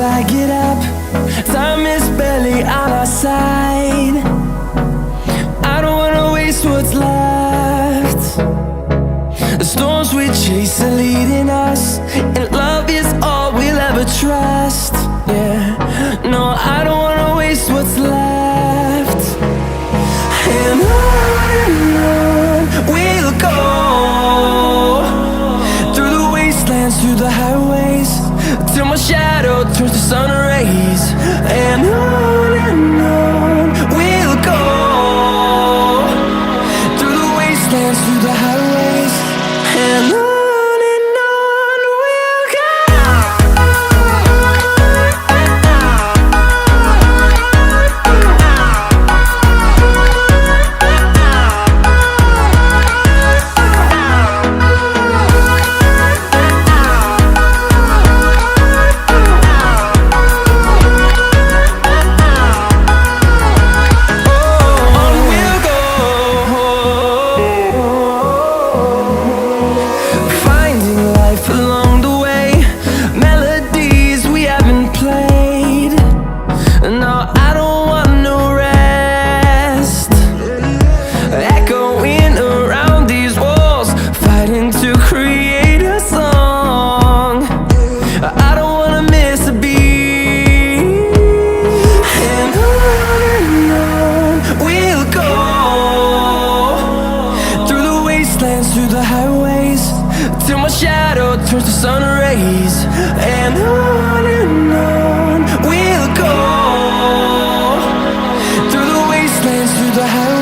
I get up. Time is barely on our side. I don't wanna waste what's left. The storms we chase are leading us, and love is all we'll ever trust. Yeah, no, I don't wanna waste what's left. And on we'll go, through the wastelands, through the highways, till my shadow turns to sun rays. And on we'll go, through the wastelands, through the highways, and on. To create a song, I don't wanna miss a beat. And on we'll go, through the wastelands, through the highways, till my shadow turns to sun rays. And on we'll go, through the wastelands, through the highways.